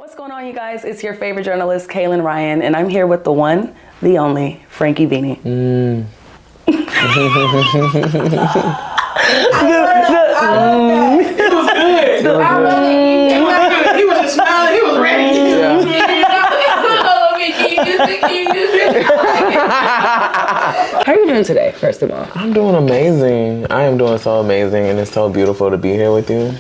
What's going on, you guys? It's your favorite journalist, Kaylin Ryan, and I'm here with the one, the only, Frankiee Veney. It was good. He was just smiling. He was ready. How are you doing today, first of all? I'm doing amazing. I am doing so amazing, and it's so beautiful to be here with you.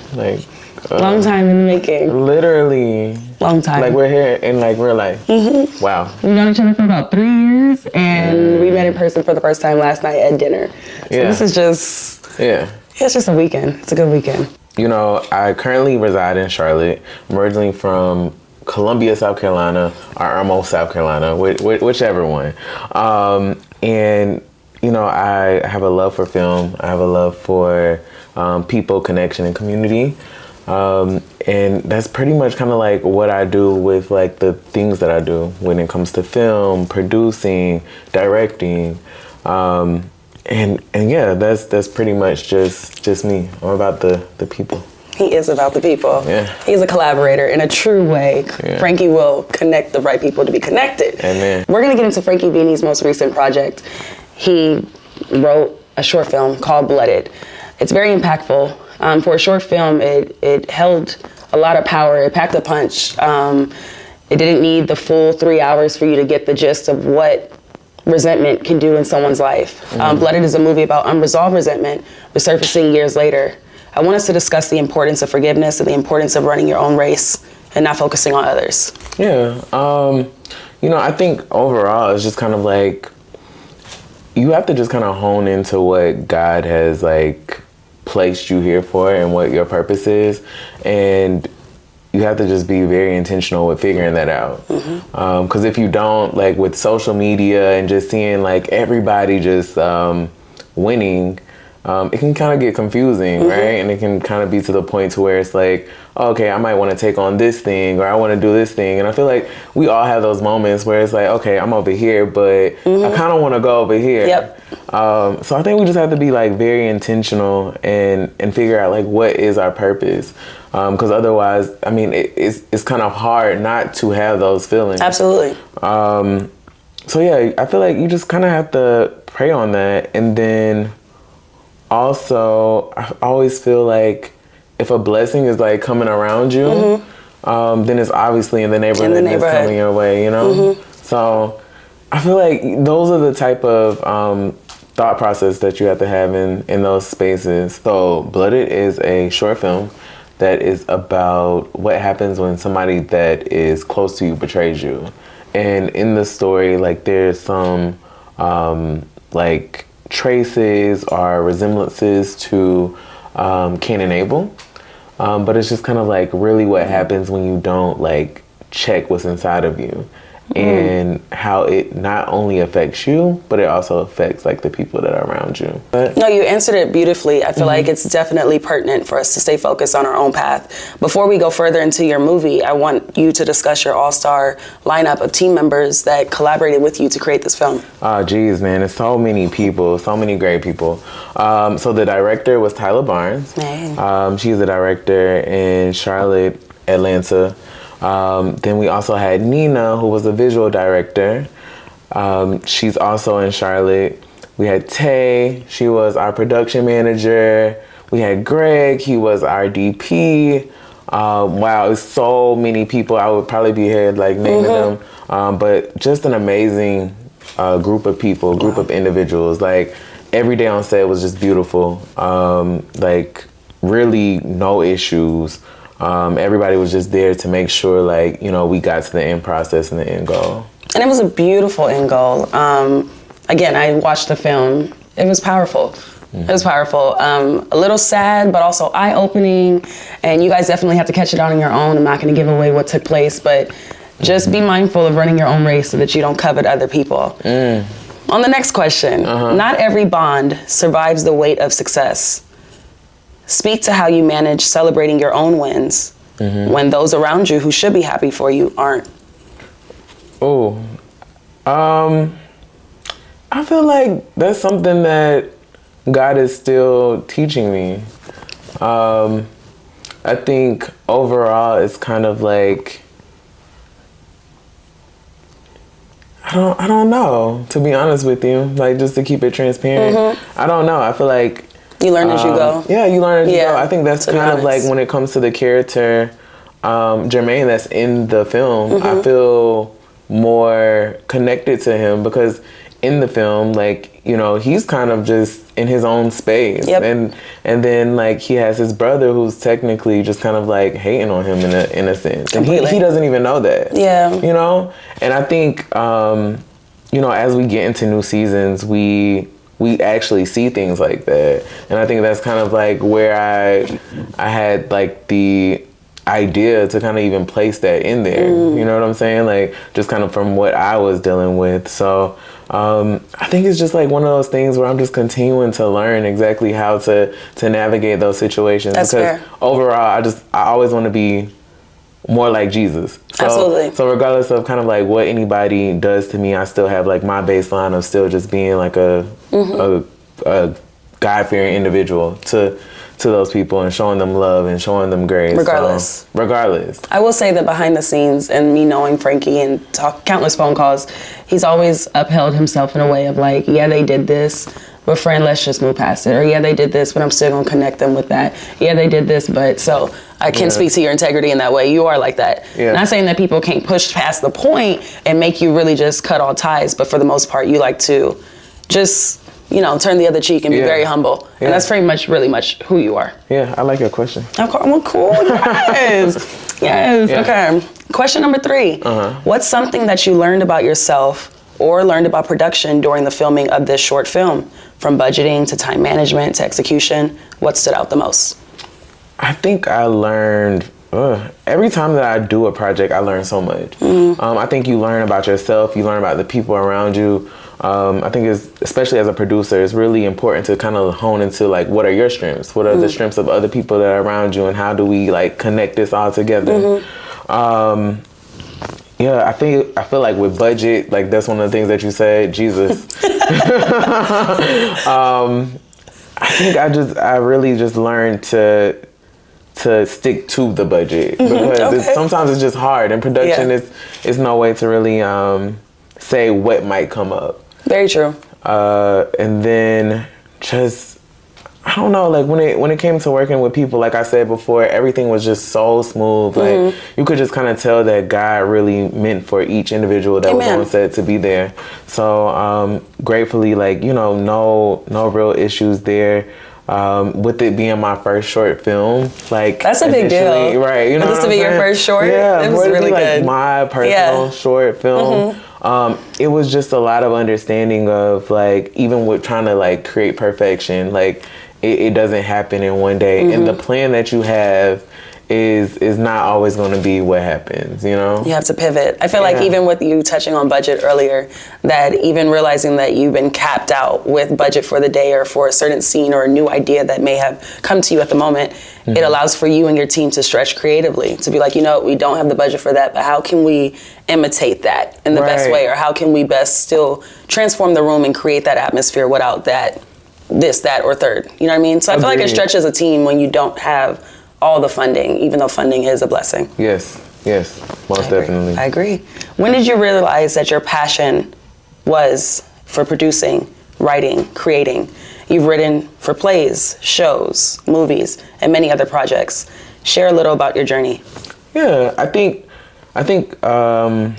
Long time in the making. Literally. Long time. Like, we're here in real life. Mm-hmm. Wow. We've known each other for about 3 years, and we met in person for the first time last night at dinner. So this is just... Yeah. It's just a weekend. It's a good weekend. You know, I currently reside in Charlotte. I'm originally from Columbia, South Carolina, or Irmo, South Carolina, whichever one. And, you know, I have a love for film. I have a love for people, connection, and community. And that's pretty much kind of like what I do with like the things that I do when it comes to film, producing, directing. And yeah, that's pretty much just me. I'm about the people. He is about the people. Yeah. He's a collaborator in a true way. Yeah. Frankiee will connect the right people to be connected. Amen. We're gonna get into Frankiee Veney's most recent project. He wrote a short film called Blooded. It's very impactful. For a short film, it held a lot of power. It packed a punch. It didn't need the full 3 hours for you to get the gist of what resentment can do in someone's life. Mm-hmm. Blooded is a movie about unresolved resentment resurfacing years later. I want us to discuss the importance of forgiveness and the importance of running your own race and not focusing on others. Yeah. You know, I think overall it's just kind of like you have to just kind of hone into what God has like placed you here for and what your purpose is, and you have to just be very intentional with figuring that out. Because if you don't, like with social media and just seeing like everybody just winning, it can kind of get confusing, right? And it can kind of be to the point to where it's like, oh, okay, I might want to take on this thing, or I want to do this thing. And I feel like we all have those moments where it's like, okay, I'm over here, but I kind of want to go over here. Yep. So I think we just have to be like very intentional and figure out like what is our purpose. Because otherwise, I mean, it's kind of hard not to have those feelings. Absolutely. So yeah, I feel like you just kind of have to pray on that. And then also, I always feel like if a blessing is like coming around you, then it's obviously in the neighborhood that's coming your way, you know? So I feel like those are the type of thought process that you have to have in those spaces. So Blooded is a short film that is about what happens when somebody that is close to you betrays you. And in the story, like there's some like traces or resemblances to Cain and Abel. But it's just kind of like really what happens when you don't like check what's inside of you. And how it not only affects you, but it also affects like the people that are around you. But no, you answered it beautifully. I feel like it's definitely pertinent for us to stay focused on our own path. Before we go further into your movie, I want you to discuss your all-star lineup of team members that collaborated with you to create this film. Oh, geez, man, it's so many people, so many great people. So the director was Tyler Barnes. She's a director in Charlotte, Atlanta. Then we also had Nina, who was a visual director. She's also in Charlotte. We had Tay, she was our production manager. We had Greg, he was our DP. Wow, it's so many people. I would probably be here like naming them. But just an amazing group of people, group of individuals. Like every day on set was just beautiful. Like really no issues. Everybody was just there to make sure, like, you know, we got to the end process and the end goal. And it was a beautiful end goal. Again, I watched the film. It was powerful. It was powerful. A little sad, but also eye-opening. And you guys definitely have to catch it on your own. I'm not going to give away what took place, but just be mindful of running your own race so that you don't covet other people. On the next question, not every bond survives the weight of success. Speak to how you manage celebrating your own wins when those around you who should be happy for you aren't. Oh, I feel like that's something that God is still teaching me. I think overall it's kind of like I don't know, to be honest with you. Like, just to keep it transparent. I don't know. I feel like you learn as you go. Yeah, you learn as you Yeah, go. I think that's to be kind of like honest. when it comes to the character, Jermaine, that's in the film. I feel more connected to him because in the film, like, you know, he's kind of just in his own space. Yep. And then like he has his brother who's technically just kind of like hating on him in a sense. And Completely. he doesn't even know that. Yeah. You know? And I think you know, as we get into new seasons, we actually see things like that. And I think that's kind of like where I had like the idea to kind of even place that in there. You know what I'm saying? Like, just kind of from what I was dealing with. So I think it's just like one of those things where I'm just continuing to learn exactly how to navigate those situations. That's because fair. overall, I always want to be more like Jesus. So, Absolutely. So regardless of kind of like what anybody does to me, I still have like my baseline of still just being like a God-fearing individual to those people and showing them love and showing them grace. Regardless. So, regardless. I will say that behind the scenes and me knowing Frankie and countless phone calls, he's always upheld himself in a way of like, yeah, they did this, but friend, let's just move past it. Or yeah, they did this, but I'm still gonna connect them with that. Yeah, they did this, but so I can speak to your integrity in that way. You are like that. Yeah. Not saying that people can't push past the point and make you really just cut all ties, but for the most part, you like to just, you know, turn the other cheek and be very humble. Yeah. And that's pretty much, really much who you are. Yeah, I like your question. Well, cool. Yes. Yes. Yeah. Okay. Question number 3. What's something that you learned about yourself or learned about production during the filming of this short film? From budgeting to time management to execution, what stood out the most? I think I learned every time that I do a project, I learn so much. I think you learn about yourself, you learn about the people around you. I think especially as a producer, it's really important to kind of hone into like, what are your strengths? What are the strengths of other people that are around you, and how do we like connect this all together? Yeah, I feel like with budget, like that's one of the things that you said, Jesus. I think I really just learned to stick to the budget because sometimes it's just hard, and production is no way to really say what might come up. Very true. And then just, I don't know, like when it came to working with people, like I said before, everything was just so smooth. Like you could just kind of tell that God really meant for each individual that was on set to be there. So gratefully, like, you know, no real issues there. With it being my first short film, like that's a big deal, right? You know, for this to be your first short, yeah, it was really good. Like my personal short film. It was just a lot of understanding of like, even with trying to like create perfection, like it doesn't happen in one day, and the plan that you have is not always going to be what happens, you know? You have to pivot. I feel like even with you touching on budget earlier, that even realizing that you've been capped out with budget for the day or for a certain scene or a new idea that may have come to you at the moment, it allows for you and your team to stretch creatively, to be like, you know, we don't have the budget for that, but how can we imitate that in the best way? Or how can we best still transform the room and create that atmosphere without that, this, that, or third? You know what I mean? So I feel like it stretches a team when you don't have all the funding, even though funding is a blessing. Yes, most definitely. I agree. When did you realize that your passion was for producing, writing, creating? You've written for plays, shows, movies, and many other projects. Share a little about your journey. Yeah, I think I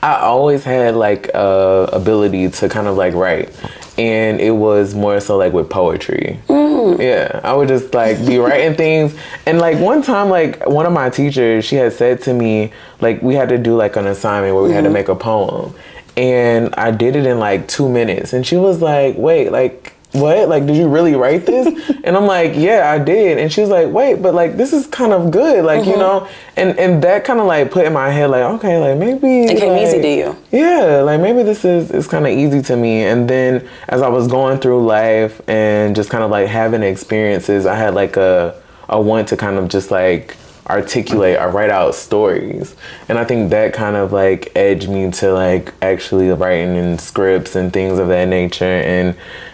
always had like ability to kind of like write, and it was more so like with poetry. Yeah, I would just like be writing things, and like one time, like one of my teachers, she had said to me, like we had to do like an assignment where we had to make a poem, and I did it in like 2 minutes, and she was like, wait, like what? Like, did you really write this? And I'm like, yeah, I did. And she was like, wait, but like, this is kind of good. Like, you know, and that kind of like put in my head, like, okay, like maybe it came like, easy to you. Yeah, like maybe this is kind of easy to me. And then as I was going through life and just kind of like having experiences, I had like a want to kind of just like articulate or write out stories, and I think that kind of like edged me to like actually writing in scripts and things of that nature.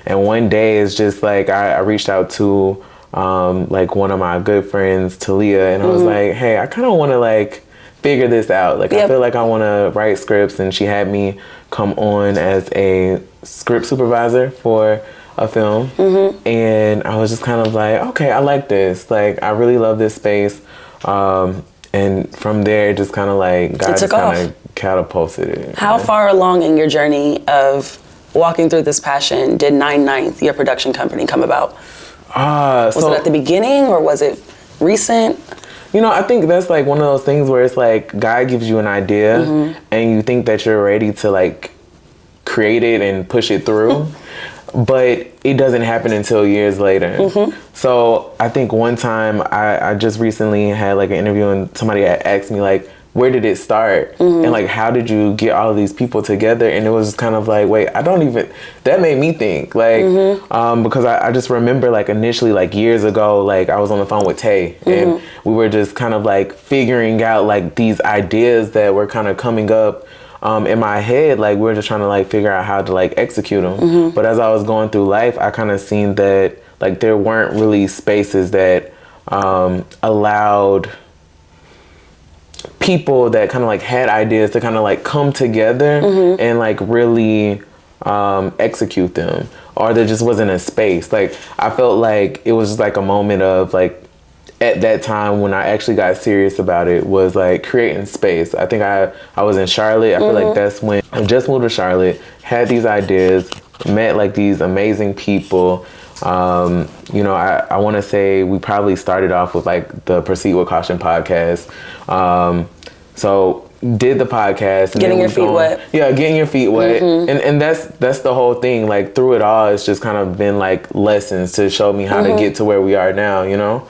And one day it's just like I reached out to like one of my good friends, Talia, and I was like, hey, I kind of want to like figure this out. Like, Yep. I feel like I want to write scripts, and she had me come on as a script supervisor for a film. And I was just kind of like, okay, I like this. Like, I really love this space. And from there, it just kind of like, God just kind of catapulted it. How far along in your journey of walking through this passion did 9/9, your production company, come about? Was it at the beginning, or was it recent? You know, I think that's like one of those things where it's like God gives you an idea and you think that you're ready to like create it and push it through, but it doesn't happen until years later. So I think one time I just recently had like an interview, and somebody had asked me like, where did it start? And like, how did you get all of these people together? And it was just kind of like, wait, that made me think, like, because I just remember like initially, like years ago, like I was on the phone with Tay, and we were just kind of like figuring out like these ideas that were kind of coming up in my head. Like, we were just trying to like figure out how to like execute them. But as I was going through life, I kind of seen that like there weren't really spaces that allowed people that kind of like had ideas to kind of like come together and like really execute them, or there just wasn't a space. Like, I felt like it was just like a moment of like, at that time when I actually got serious about it, was like creating space. I think I was in Charlotte. I feel like that's when I just moved to Charlotte, had these ideas, met like these amazing people. You know, I want to say we probably started off with like the Proceed with Caution podcast. So did the podcast. And getting your feet wet. Yeah, getting your feet wet. And that's the whole thing. Like, through it all, it's just kind of been like lessons to show me how to get to where we are now, you know?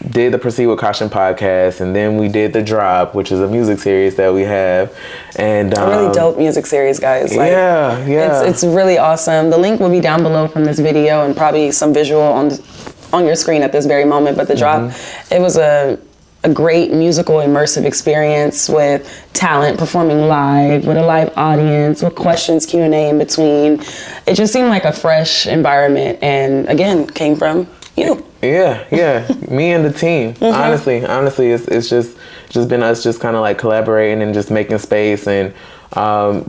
Did the Proceed with Caution podcast, and then we did The Drop, which is a music series that we have. And a really dope music series, guys. Like, yeah. It's really awesome. The link will be down below from this video, and probably some visual on your screen at this very moment. But The Drop, it was a great musical immersive experience with talent performing live, with a live audience, with questions, Q&A in between. It just seemed like a fresh environment, and again, came from you. Yeah, me and the team. Honestly, it's just been us just kind of like collaborating and just making space, and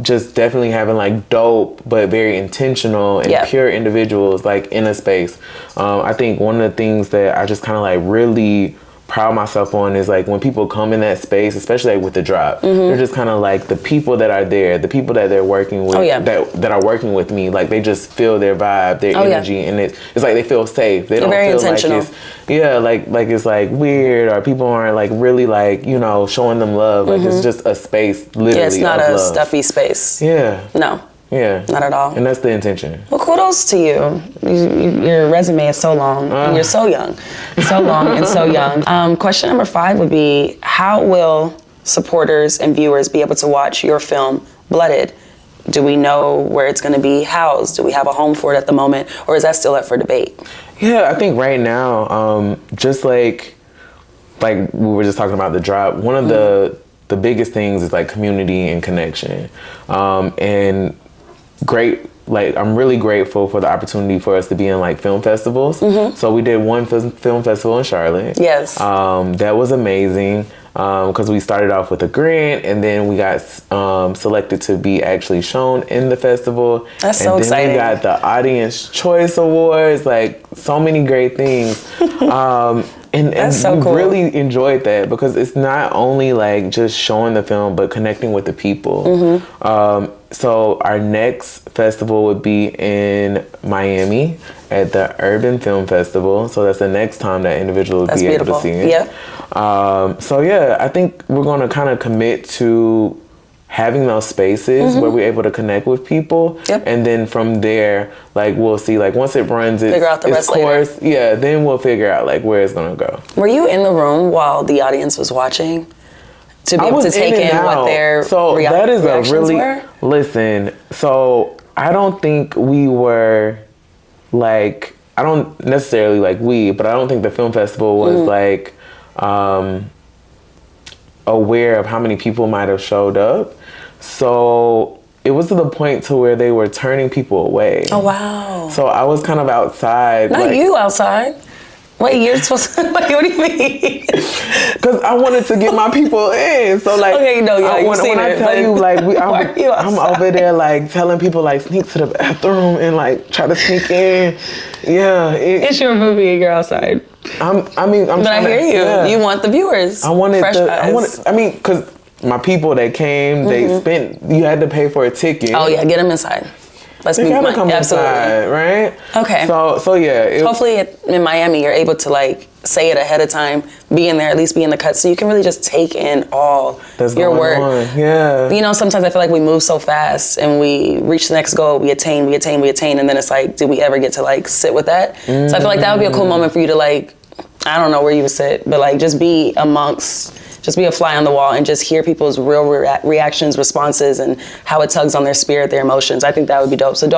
just definitely having like dope but very intentional and pure individuals like in a space. I think one of the things that I just kind of like really proud myself on is like when people come in that space, especially like with The Drop, they're just kind of like the people that are there, the people that they're working with, that are working with me, like they just feel their vibe, their energy, and it's like they feel safe. They don't feel like it's like it's like weird, or people aren't like really like, you know, showing them love. Like, it's just a space, literally. It's not a love. stuffy space. No. Yeah. Not at all. And that's the intention. Well, kudos to you. Your resume is so long, and you're so young. So long and so young. Question number 5 would be, how will supporters and viewers be able to watch your film, Blooded? Do we know where it's going to be housed? Do we have a home for it at the moment? Or is that still up for debate? Yeah, I think right now, just like we were just talking about The Drop, one of the biggest things is like community and connection. And I'm really grateful for the opportunity for us to be in like film festivals. So we did one film festival in Charlotte. Yes. That was amazing, because we started off with a grant, and then we got selected to be actually shown in the festival. That's so exciting. And then we got the Audience Choice Awards, like so many great things. And so we cool. really enjoyed that, because it's not only like just showing the film, but connecting with the people. So our next festival would be in Miami at the Urban Film Festival. So that's the next time that individual would be able to see it. Yeah. So yeah, I think we're going to kind of commit to having those spaces where we're able to connect with people. And then from there, like, we'll see, like, once it runs its course, then we'll figure out like where it's going to go. Were you in the room while the audience was watching? To be able to take in what their reactions were? Listen, so I don't think we were like, I don't necessarily like but I don't think the film festival was like aware of how many people might have showed up. So it was to the point to where they were turning people away. Oh, wow. So I was kind of outside. Not you outside. Wait, you're supposed to, wait, what do you mean? Because I wanted to get my people in. So like, Okay, no, yeah, you've seen when I it, tell but you like, why are you I'm outside? over there like telling people like sneak to the bathroom and like try to sneak in. Yeah, It's your movie and you're outside. I'm But I hear you. Yeah. You want the viewers. I wanted fresh eyes. I mean, because my people that came, they spent. You had to pay for a ticket. Oh yeah, get them inside. Let's They be gotta come absolutely. inside, right? Okay. So yeah. Hopefully in Miami you're able to like say it ahead of time, be in there, at least be in the cut, so you can really just take in all That's your going work. on. Yeah. You know, sometimes I feel like we move so fast and we reach the next goal, we attain, and then it's like, did we ever get to like sit with that? So I feel like that would be a cool moment for you to like, I don't know where you would sit, but like just be a fly on the wall and just hear people's real reactions, responses, and how it tugs on their spirit, their emotions. I think that would be dope. So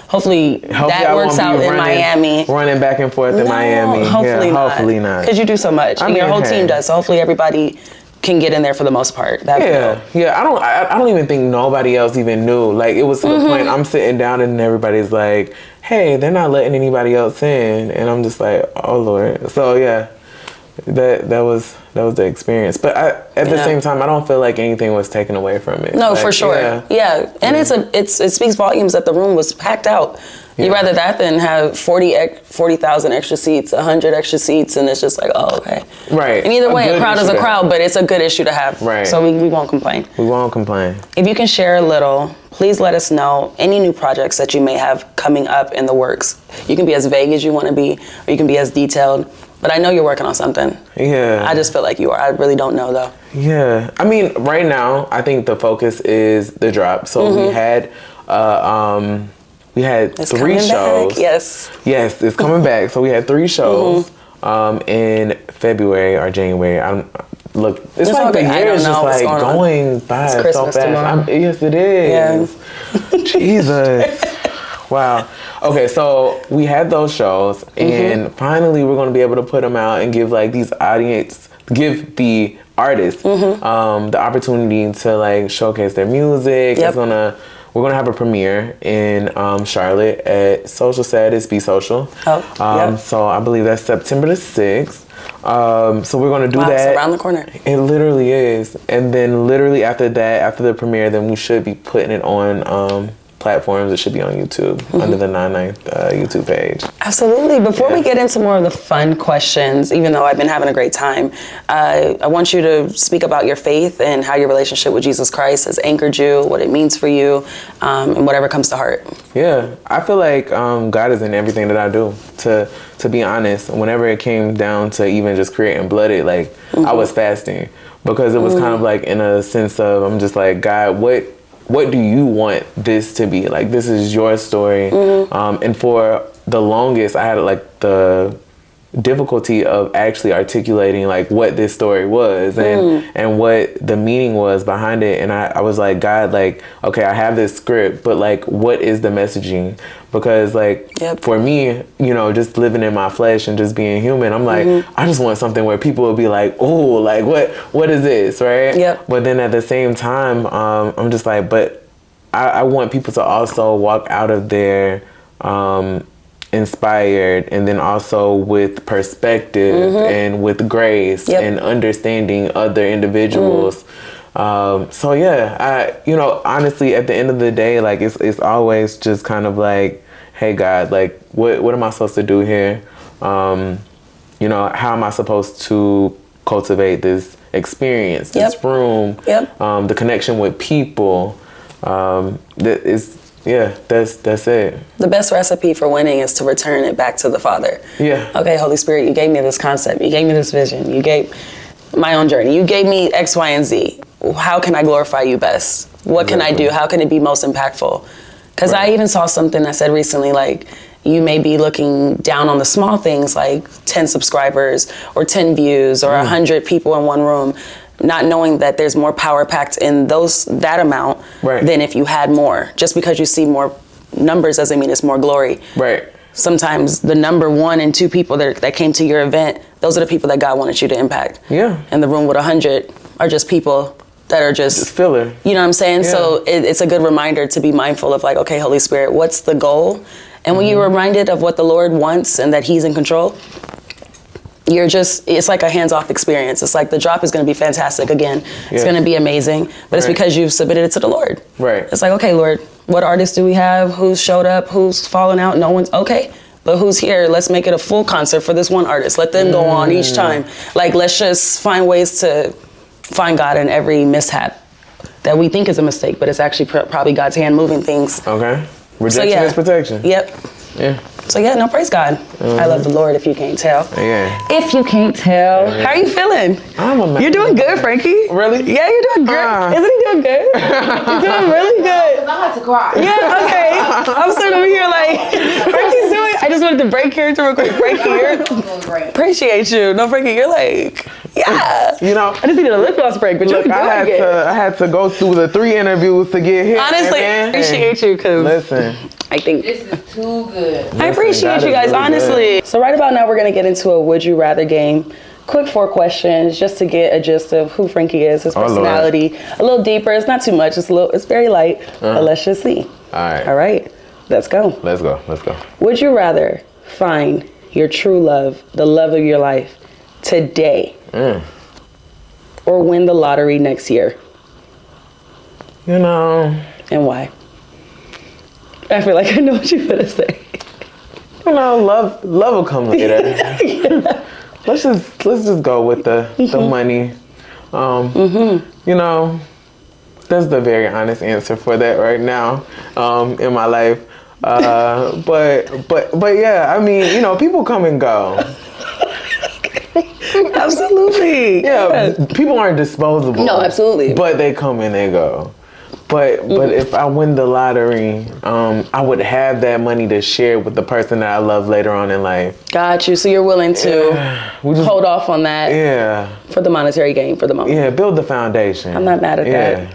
hopefully that I works won't be out in Miami. Running back and forth in Miami. Hopefully not. Because you do so much. I And your mean, whole team does. So hopefully everybody can get in there for the most part. That'd be dope. Yeah. I don't even think nobody else even knew. Like it was to the point I'm sitting down and everybody's like, "Hey, they're not letting anybody else in," and I'm just like, "Oh Lord." So yeah, that was the experience. But at the same time, I don't feel like anything was taken away from it. No, like, for sure. Yeah. And it speaks volumes that the room was packed out. Yeah. You'd rather that than have 40,000 extra seats, 100 extra seats, and it's just like, oh, okay. Right. And either way, a crowd is a issue to crowd, but it's a good issue to have. Right. So we won't complain. We won't complain. If you can share a little, please let us know any new projects that you may have coming up in the works. You can be as vague as you want to be, or you can be as detailed. But I know you're working on something. Yeah. I just feel like you are. I really don't know, though. Yeah. I mean, right now, I think the focus is the drop. So we had It's 3 coming shows. back. Yes. Yes, it's coming back. So we had 3 shows in February or January. It's all like the good. I year don't is just know what's like going by It's so Christmas fast. tomorrow. Yes, it is. Jesus. Wow. Okay, so we had those shows, and finally we're going to be able to put them out and give like give the artists the opportunity to like showcase their music. Yep. We're gonna have a premiere in Charlotte at Social Status Be Social. Yep. So I believe that's September the 6th. So we're gonna do that. It's around the corner. It literally is. And then literally after that, after the premiere, then we should be putting it on platforms. It should be on YouTube under the 99th YouTube page. Absolutely. Before we get into more of the fun questions, even though I've been having a great time, I want you to speak about your faith and how your relationship with Jesus Christ has anchored you, what it means for you, and whatever comes to heart. Yeah, I feel like God is in everything that I do. To be honest, whenever it came down to even just creating Blooded, like I was fasting because it was kind of like in a sense of I'm just like, God, what do you want this to be? Like, this is your story. And for the longest, I had like the difficulty of actually articulating like what this story was and what the meaning was behind it. And I was like, God, like, okay, I have this script, but like, what is the messaging? Because like, for me, you know, just living in my flesh and just being human, I'm like, I just want something where people will be like, oh, like what is this, right? Yep. But then at the same time, I'm just like, but I want people to also walk out of there inspired, and then also with perspective and with grace and understanding other individuals. So yeah, honestly, at the end of the day, like it's always just kind of like, hey God, like what am I supposed to do here? How am I supposed to cultivate this experience, this room, the connection with people? That's it. The best recipe for winning is to return it back to the Father. Yeah. Okay, Holy Spirit, you gave me this concept. You gave me this vision. You gave my own journey. You gave me X, Y, and Z. How can I glorify you best? What can I do? How can it be most impactful? Because I even saw something that said recently, like, you may be looking down on the small things like 10 subscribers or 10 views or 100 people in one room, not knowing that there's more power packed in that amount than if you had more. Just because you see more numbers doesn't mean it's more glory. Right. Sometimes the number 1 and 2 people that came to your event, those are the people that God wanted you to impact. Yeah. And the room with 100 are just people that are just filler. You know what I'm saying? Yeah. So it's a good reminder to be mindful of like, okay, Holy Spirit, what's the goal? And when you're reminded of what the Lord wants and that He's in control, it's like a hands-off experience. It's like the drop is going to be fantastic again. It's Yes. going to be amazing, but it's because you've submitted it to the Lord. Right. It's like, okay, Lord, what artists do we have? Who's showed up? Who's fallen out? No one's okay. But who's here? Let's make it a full concert for this one artist. Let them go on each time. Like, let's just find ways to find God in every mishap that we think is a mistake, but it's actually probably God's hand moving things. Okay. Rejection is protection. Yep. Yeah. So yeah, no, praise God. I love the Lord, if you can't tell. Yeah. If you can't tell. How are you feeling? I'm a man. You're doing good, Frankie. Really? Yeah, you're doing great. Isn't he doing good? He's doing really good. I'm about to cry. Yeah, okay. I'm sitting over here like, Frankie's doing, I just wanted to break character real quick. Frankie, Great. appreciate you. No, Frankie, you're like, yeah. You know, I just needed a lip gloss break, but look, you're doing I it. had to go through the 3 interviews to get here. Honestly, I appreciate you, because Listen. I think This is too good. I appreciate God you is guys, really honestly. So right about now, we're going to get into a Would You Rather game. Quick 4 questions just to get a gist of who Frankie is, his Lord. personality. A little deeper. It's not too much. It's very light. But let's just see. All right. Let's go. Let's go. Would you rather find your true love, the love of your life, today, or win the lottery next year? You know, And why? I feel like I know what you're gonna say. love will come later. Let's just go with the money. You know, that's the very honest answer for that right now in my life. But yeah, I mean, people come and go. Absolutely. Yeah, people aren't disposable. No, absolutely. But they come and they go. But if I win the lottery, I would have that money to share with the person that I love later on in life. Got you. So you're willing to hold off on that for the monetary gain for the moment. Yeah, build the foundation. I'm not mad at that.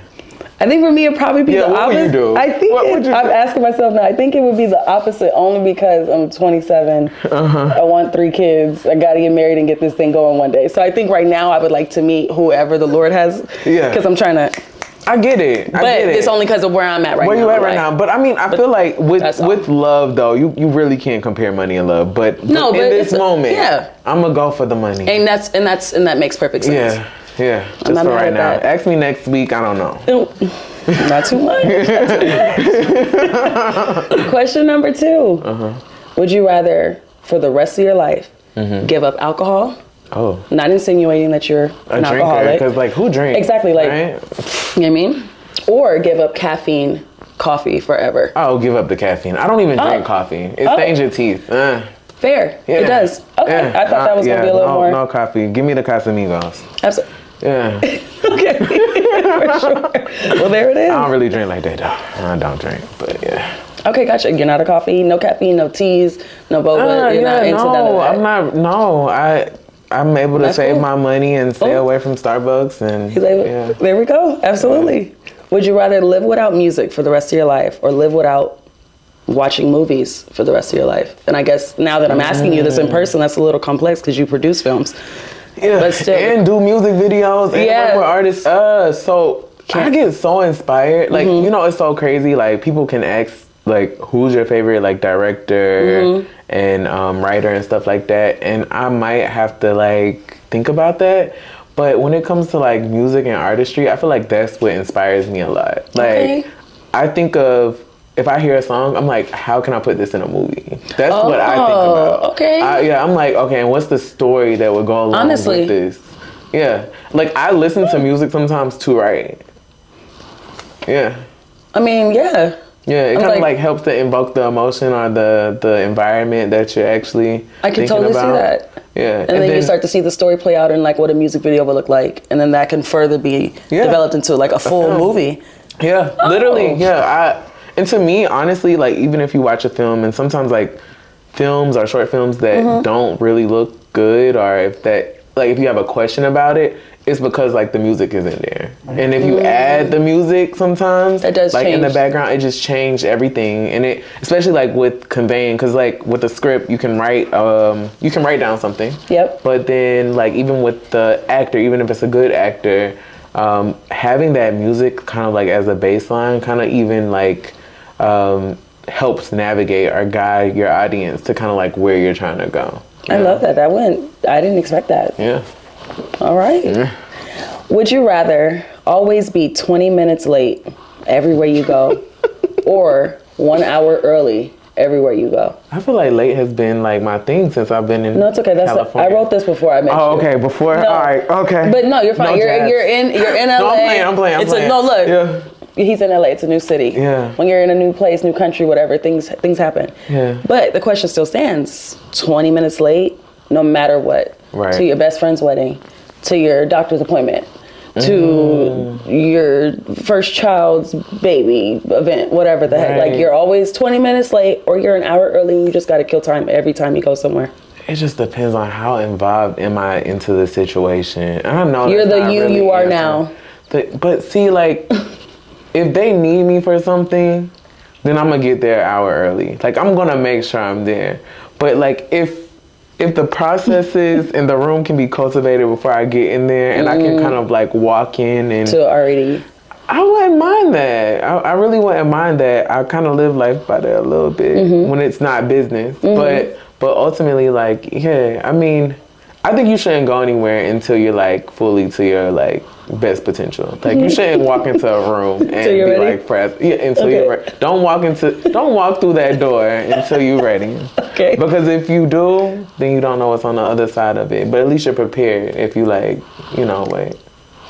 I think for me, it'd probably be the what opposite. would you do? I think What would you I'm do? asking myself now. I think it would be the opposite, only because I'm 27. I want 3 kids. I got to get married and get this thing going one day. So I think right now I would like to meet whoever the Lord has. Yeah. Because I'm trying to. I get it. But it's only because of where I'm at right now. Where you at right now? But I mean, I feel like that's all. with love though, you really can't compare money and love. But in this moment, I'm gonna go for the money. And that makes perfect sense. Yeah. Just not for mad right at now. that. Ask me next week. I don't know. Not too much. Question number 2. Would you rather, for the rest of your life, give up alcohol? Oh, Not insinuating that you're an drinker? alcoholic. Because like, who drinks? Exactly, like, right? you know what I mean? Or give up caffeine coffee forever. I'll give up the caffeine. I don't even drink coffee. It stains your teeth. Fair. Yeah. It does. Okay. Yeah. I thought that was going to be a little more. No coffee. Give me the Casamigos. Absolutely. Yeah. Okay. For sure. Well, there it is. I don't really drink like that though. I don't drink, but yeah. Okay, gotcha. You're not a coffee, no caffeine, no teas, no boba. You're not into none of that. I'm not. No, I'm able to That's save cool. my money and stay away from Starbucks and yeah. There we go. Absolutely. Would you rather live without music for the rest of your life or live without watching movies for the rest of your life? And I guess now that I'm asking you this in person, that's a little complex because you produce films. Yeah, But still. and do music videos and work with artists. So I get so inspired. Like, it's so crazy. Like, people can ask, like, who's your favorite, like, director and writer and stuff like that. And I might have to, like, think about that. But when it comes to, like, music and artistry, I feel like that's what inspires me a lot. Like, I think of, if I hear a song, I'm like, how can I put this in a movie? That's what I think about. Okay. I'm like, okay, and what's the story that would go along with this? Yeah. Like, I listen to music sometimes to write. Yeah. I mean, yeah. Yeah, it kind of like like helps to invoke the emotion or the environment that you're actually I can thinking totally about. see that. Yeah. And then you start to see the story play out in like what a music video would look like. And then that can further be developed into like a full movie. Yeah, literally. Yeah. And to me, honestly, like, even if you watch a film and sometimes like films or short films that don't really look good, or if you have a question about it, it's because like the music isn't there. And if you add the music sometimes, it does like change. in the background, it just changed everything. And it, especially like with conveying, because like with the script, you can write down something. Yep. But then like even with the actor, even if it's a good actor, having that music kind of like as a baseline, kind of even like helps navigate or guide your audience to kind of like where you're trying to go. I love that. I didn't expect that. Yeah. All right. Would you rather always be 20 minutes late everywhere you go or 1 hour early everywhere you go? I feel like late has been like my thing since I've been in. No, it's okay. California. I wrote this before I met you. Oh, okay. Before. No. All right. Okay. But no, you're fine. No you're in LA. No, I'm playing. No, look. Yeah. He's in LA. It's a new city. Yeah. When you're in a new place, new country, whatever, things happen. Yeah. But the question still stands: 20 minutes late, no matter what. Right. To your best friend's wedding, to your doctor's appointment, to your first child's baby event, whatever the heck. Like, you're always 20 minutes late, or you're an hour early, and you just got to kill time every time you go somewhere. It just depends on how involved am I into the situation. I don't know. You're the you are now. But see, like, if they need me for something, then I'm gonna get there an hour early. Like, I'm gonna make sure I'm there. But like, if the processes in the room can be cultivated before I get in there, and I can kind of like walk in and So already. I wouldn't mind that. I really wouldn't mind that. I kind of live life by that a little bit when it's not business. But ultimately, like, yeah, I mean, I think you shouldn't go anywhere until you're like fully to your like best potential. Like, you shouldn't walk into a room and be ready? like pressed. Yeah, until you're ready. Don't walk through that door until you're ready. Okay. Because if you do, then you don't know what's on the other side of it. But at least you're prepared if you like, wait.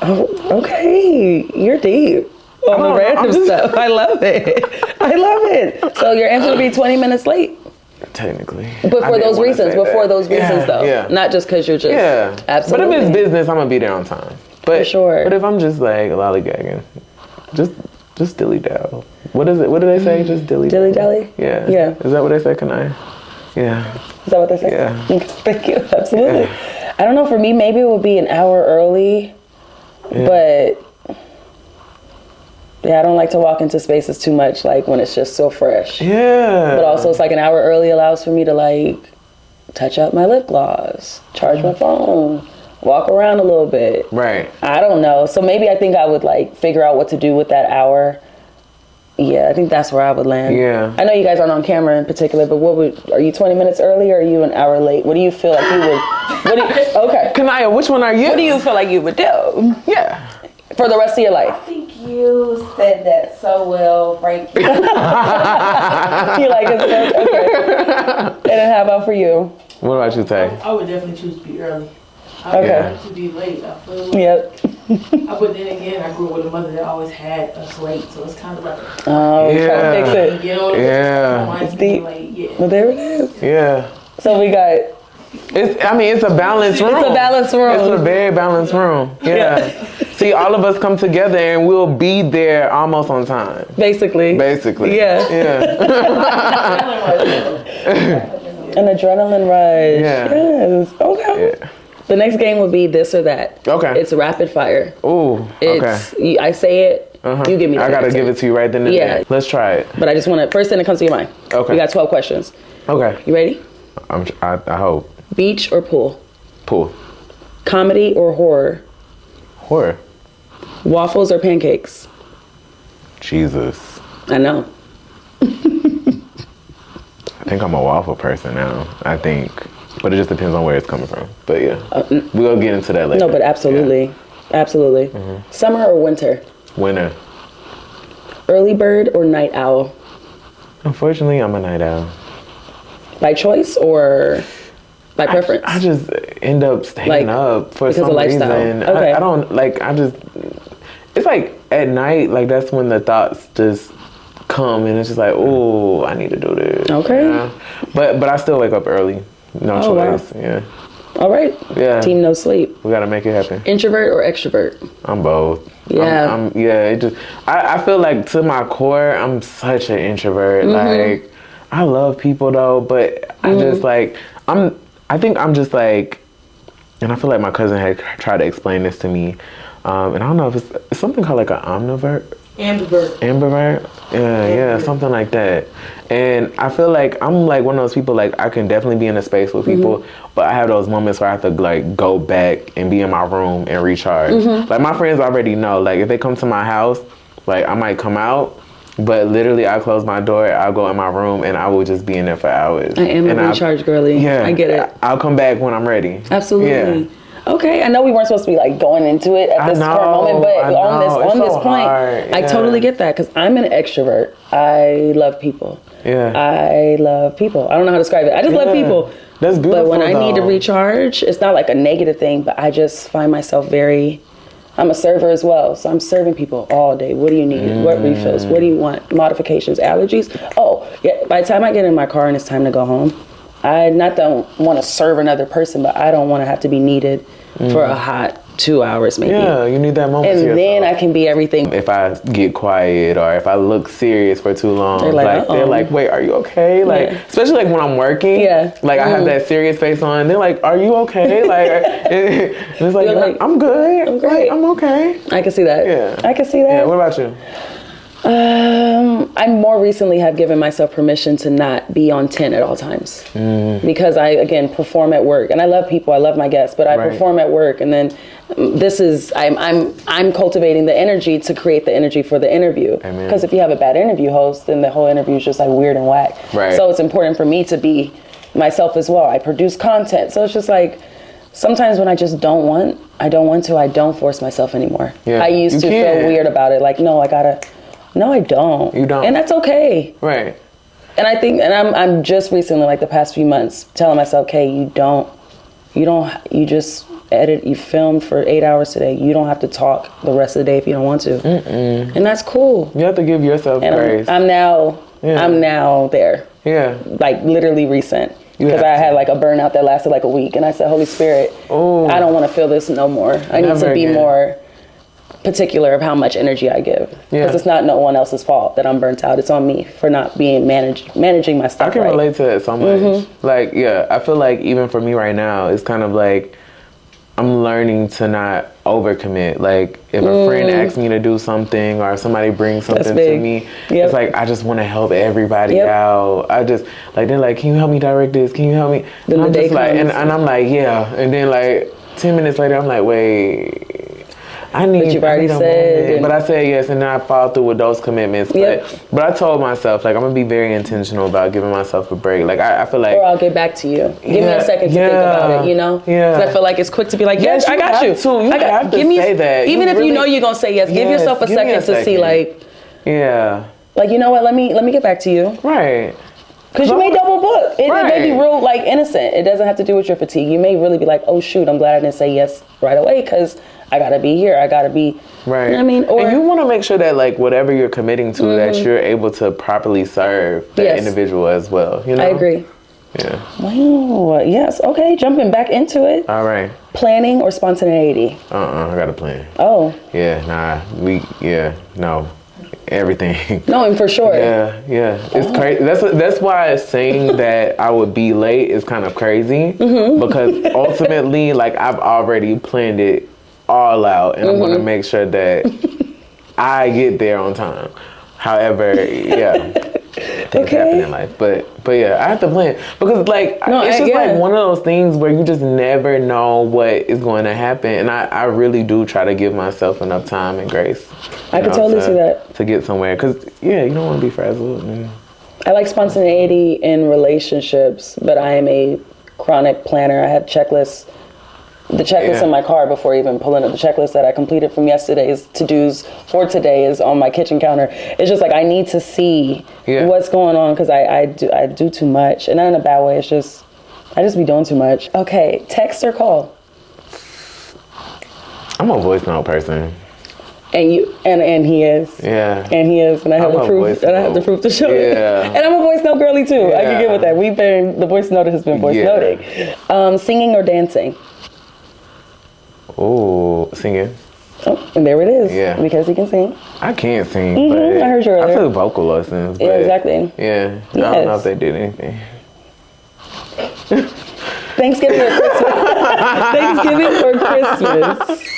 Oh, okay. You're deep on the random stuff. I love it. I love it. So your answer would be 20 minutes late? Technically. But for those reasons, though. Yeah. Not just because you're just absolutely. But if it's business, I'm going to be there on time. But, for sure. But if I'm just like lollygagging, just dilly-dally. What is it? What do they say? Just dilly-dally? Dilly-dally? Yeah. Yeah. Is that what they say, Kanai? Yeah. Is that what they say? Yeah. Thank you. Absolutely. Yeah. I don't know. For me, maybe it would be an hour early. Yeah. But yeah, I don't like to walk into spaces too much, like when it's just so fresh. Yeah. But also, it's like an hour early allows for me to like touch up my lip gloss, charge my phone, walk around a little bit. Right. I don't know. So maybe I think I would like figure out what to do with that hour. Yeah, I think that's where I would land. Yeah. I know you guys aren't on camera in particular, but are you 20 minutes early or are you an hour late? What do you feel like you would, okay. Kanaya, which one are you? What do you feel like you would do? Yeah. For the rest of your life? I think you said that so well, Frankie. You like it? Okay. And then how about for you? What about you, Tay? I would definitely choose to be early. Okay. I would to be late. I feel like, Yep. but then again, I grew up with a mother that always had us late, so it's kind of like Oh, Yeah. trying to fix it. you know, Yeah. it's deep. late. Yeah. Well, there it is. Yeah. So we got. It's a balanced room. It's a balanced room. It's a very balanced room. Yeah. See, all of us come together and we'll be there almost on time. Basically. Yeah. Yeah. An adrenaline rush. Yeah. Yes. Okay. Yeah. The next game will be this or that. Okay. It's rapid fire. Ooh. Okay. I say it. You give me the I gotta answer. give it to you right then and there. Let's try it. But I just want to, first thing that comes to your mind. Okay. We got 12 questions. Okay. You ready? I hope. Beach or pool? Pool. Comedy or horror? Horror. Waffles or pancakes? Jesus. I know. I think I'm a waffle person now. I think. But it just depends on where it's coming from. But yeah. We'll get into that later. No, but absolutely. Yeah. Absolutely. Summer or winter? Winter. Early bird or night owl? Unfortunately, I'm a night owl. By choice or by preference? I just end up staying up for some lifestyle. reason. Okay. I don't like. It's like at night. Like that's when the thoughts just come, and it's just like, oh, I need to do this. Okay. Yeah. But I still wake up early. No choice. Wow. Yeah. All right. Yeah. Team no sleep. We gotta make it happen. Introvert or extrovert? I'm both. Yeah. I feel like to my core, I'm such an introvert. Like, I love people though, but I just like, I think I'm just like, and I feel like my cousin had tried to explain this to me. And I don't know if it's something called like an omnivert. Ambivert? Yeah, something like that. And I feel like I'm like one of those people, like I can definitely be in a space with people, but I have those moments where I have to like go back and be in my room and recharge. Like my friends already know, like if they come to my house, like I might come out But literally, I close my door, I'll go in my room, and I will just be in there for hours. I am a recharge girly. Yeah. I get it. I'll come back when I'm ready. Absolutely. Yeah. Okay, I know we weren't supposed to be like going into it at this current moment, but on this point, I totally get that because I'm an extrovert. I love people. Yeah. I love people. I don't know how to describe it. I just love people. That's beautiful. But when I need to recharge, it's not like a negative thing, but I just find myself I'm a server as well, so I'm serving people all day. What do you need? What refills? What do you want? Modifications, allergies? Oh, yeah. By the time I get in my car and it's time to go home, I don't want to serve another person, but I don't want to have to be needed for a hot 2 hours maybe. Yeah, you need that moment. And then I can be everything. If I get quiet or if I look serious for too long, they're like, wait, are you okay? Like, especially like when I'm working, like I have that serious face on, and they're like, are you okay? Like, it's like, I'm good. I'm great. Like, I'm okay. I can see that. Yeah. I can see that. Yeah, what about you? I more recently have given myself permission to not be on 10 at all times because I, again, perform at work, and I love people, I love my guests, but I perform at work, and then I'm cultivating the energy to create the energy for the interview. Because if you have a bad interview host, then the whole interview is just like weird and whack. So it's important for me to be myself as well. I produce content, so it's just like sometimes when I just don't want to, I don't force myself anymore. I used to feel weird about it, like no, I don't. You don't. And that's okay. Right. And I think, and I'm just recently, like the past few months, telling myself, okay, you just edit, you film for 8 hours today. You don't have to talk the rest of the day if you don't want to. And that's cool. You have to give yourself grace. I'm now there. Yeah. Like literally recent. Because I had like a burnout that lasted like a week. And I said, Holy Spirit, I don't want to feel this no more. I need to be more particular of how much energy I give, because it's not no one else's fault that I'm burnt out. It's on me for not being managing my stuff. I can relate to that so much. Like, I feel like even for me right now, it's kind of like I'm learning to not overcommit. Like if a friend asks me to do something or if somebody brings something to me, it's like I just want to help everybody out. I just like, they're like, can you help me direct this? Can you help me? Then I'm just like, and I'm like, and then like 10 minutes later, I'm like, wait. But you've already said. But I said yes, and then I followed through with those commitments. But I told myself, like, I'm going to be very intentional about giving myself a break. Like, I feel like... Or I'll get back to you. Give me a second to think about it, you know? Because I feel like it's quick to be like, yes, I got you. You have to say that. Even if you know you're going to say yes, give yourself a second to see, like... Yeah. Like, you know what? Let me get back to you. Right. Because you may double book. It may be real, like, innocent. It doesn't have to do with your fatigue. You may really be like, oh, shoot, I'm glad I didn't say yes right away because I got to be here. I got to be... Right. You know what I mean? Or, and you want to make sure that, like, whatever you're committing to, that you're able to properly serve that individual as well. You know? I agree. Yeah. Wow. Yes. Okay. Jumping back into it. All right. Planning or spontaneity? I got a plan. Oh. Yeah. No. Everything. No, and for sure. Yeah. It's crazy. That's why saying that I would be late is kind of crazy because ultimately, like, I've already planned it all out, and I'm going to make sure that I get there on time. However, things happen in life, but I have to plan because like it's just like one of those things where you just never know what is going to happen, and I really do try to give myself enough time and grace. I can totally see that to get somewhere because you don't want to be frazzled. I like spontaneity in relationships, but I am a chronic planner. I have checklists. The checklist in my car before even pulling up the checklist that I completed from yesterday's to-dos for today is on my kitchen counter. It's just like I need to see what's going on because I do too much, and not in a bad way. It's just I just be doing too much. Okay, text or call? I'm a voice note person. And you and he is. Yeah. And he is, and I have the proof. And I have the proof to show you. And I'm a voice note girly too. I can get with that. The voice note has been voice noting. Singing or dancing? Oh, singing. Oh, and there it is. Yeah. Because he can sing. I can't sing, but I heard you earlier. I took vocal lessons. But exactly. Yeah. I don't know if they did anything. Thanksgiving or Christmas? Thanksgiving or Christmas?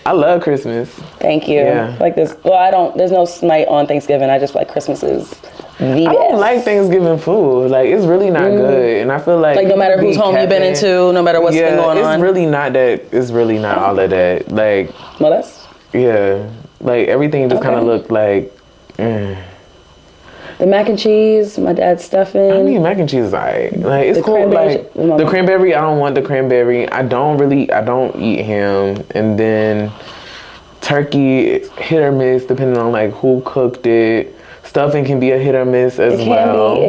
I love Christmas. Thank you. Yeah. Like this. Well, there's no night on Thanksgiving. I just like Christmas is the I don't like Thanksgiving food. Like, it's really not good. And I feel like no matter whose home you've been into, no matter what's been going on. It's really not that. It's really not all of that. Like, well, that's... Yeah. Like, everything just kind of looked like The mac and cheese, my dad's stuffing. I mean, mac and cheese is alright. Like, it's cool. Like, the cranberry, I don't want the cranberry. I don't eat ham. And then turkey, hit or miss, depending on like who cooked it. Stuffing can be a hit or miss as well.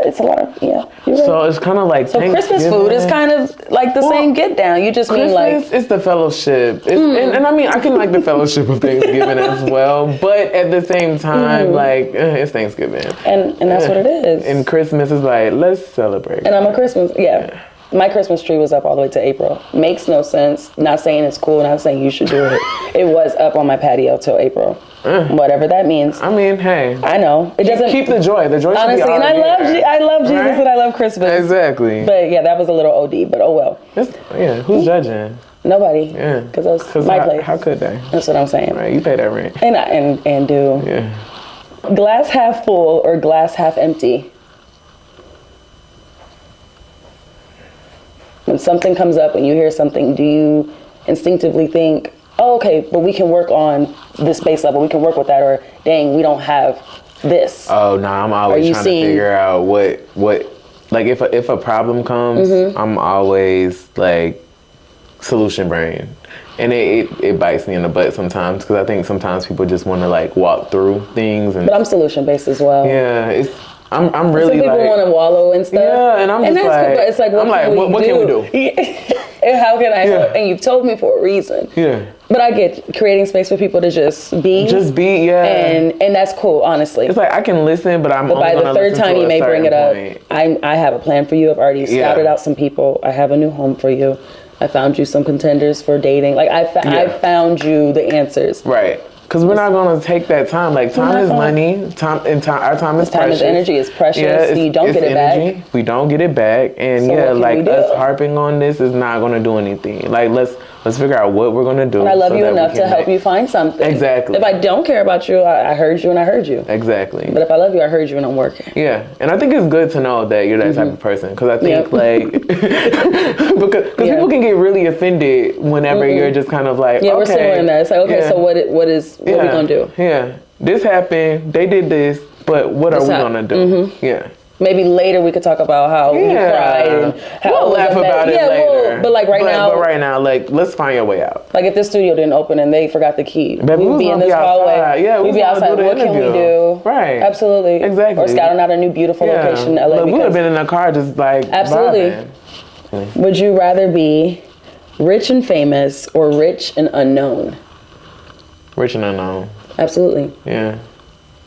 It's a lot of, yeah. So it's kind of like so Christmas food is kind of like the same get down. You just mean like it's the fellowship, and I mean I can like the fellowship of Thanksgiving as well, but at the same time like it's Thanksgiving, and that's what it is. And Christmas is like let's celebrate. And I'm a Christmas My Christmas tree was up all the way to April. Makes no sense. Not saying it's cool. Not saying you should do it. It was up on my patio till April. Whatever that means. I mean, hey. I know. It doesn't keep the joy. The joy honestly, should be and I love Jesus and I love Christmas. Exactly. But yeah, that was a little OD. But oh well. Who's judging? Nobody. Yeah. Because that was my place. How could they? That's what I'm saying. Right. You pay that rent. And do. Yeah. Glass half full or glass half empty? When something comes up, when you hear something, do you instinctively think, oh, okay, but we can work on this base level, we can work with that, or dang, we don't have this? Oh, no, I'm always trying to figure out what, like if a problem comes, I'm always like solution brain. And it bites me in the butt sometimes because I think sometimes people just want to like walk through things. But I'm solution based as well. Yeah, I'm really some people like, want to wallow and stuff. Yeah, and I'm just like, it's like, what can we do? And how can I help? And you've told me for a reason. Yeah. But I get creating space for people to just be. Yeah. And that's cool, honestly. It's like I can listen, but by the third time you may bring it up, I have a plan for you. I've already scouted out some people. I have a new home for you. I found you some contenders for dating. Like I found you the answers. Right. Because we're not going to take that time. Like, time is money. Our time is precious. Time is energy. It's precious. Yeah, you don't get it back. We don't get it back. And so like us harping on this is not going to do anything. Like, let's figure out what we're going to do. And I love you enough to help you find something. Exactly. If I don't care about you, I heard you and I heard you. Exactly. But if I love you, I heard you and I'm working. Yeah. And I think it's good to know that you're that type of person. Because I think like, because people can get really offended whenever you're just kind of like, yeah, we're still in that. It's like, okay, so what are we going to do? Yeah. This happened. They did this. But what are we going to do? Yeah. Maybe later we could talk about how you cried and how we'll laugh about it later. But like right now, like let's find your way out. Like if this studio didn't open and they forgot the key, we'd be in this hallway. Yeah, we'd be outside. What can we do? Right. Absolutely. Exactly. Or scouting out a new beautiful location in LA. Look, we would have been in the car just like absolutely. Would you rather be rich and famous or rich and unknown? Rich and unknown. Absolutely. Yeah.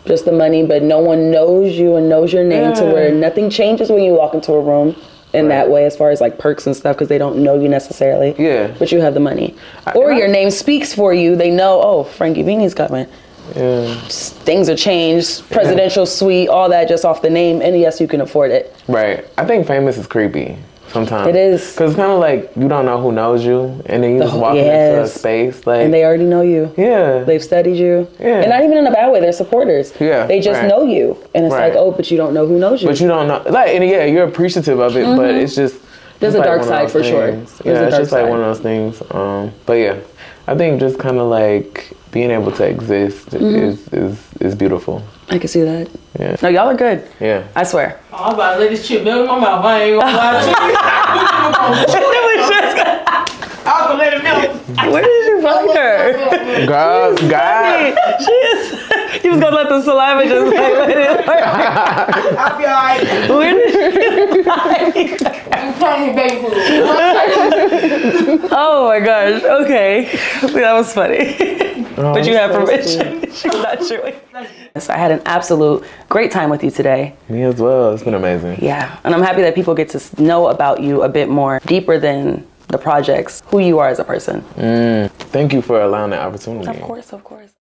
Just the money, but no one knows you and knows your name to where nothing changes when you walk into a room in that way as far as like perks and stuff because they don't know you necessarily. Yeah. But you have the money. Or your name speaks for you. They know, oh, Frankiee Veney's coming. Yeah. Things are changed. Presidential suite, all that just off the name. And yes, you can afford it. Right. I think famous is creepy. Sometimes. It is. Because it's kind of like you don't know who knows you and then you just walk into a space. Like, and they already know you. Yeah. They've studied you. Yeah. And not even in a bad way. They're supporters. Yeah. They just know you. And it's like, oh, but you don't know who knows you. But you don't know. Like, and yeah, you're appreciative of it, but it's just. There's a dark side for sure. Yeah, it's just like one of those things. But yeah, I think just kind of like being able to exist is beautiful. I can see that. Yeah. No, y'all are good. Yeah. I swear. I'm about to let this chip melt in my mouth. I ain't gonna lie to you. I'm gonna let it melt. Where did you find her? God. She is. He was gonna let the saliva just like let it. I'll be alright. Where did you find her? I'm trying baby food. Oh my gosh. Okay. That was funny. But you have permission. She's not chewing. Yes, I had an absolute great time with you today. Me as well. It's been amazing. Yeah. And I'm happy that people get to know about you a bit more deeper than the projects, who you are as a person. Thank you for allowing that opportunity. Of course, of course.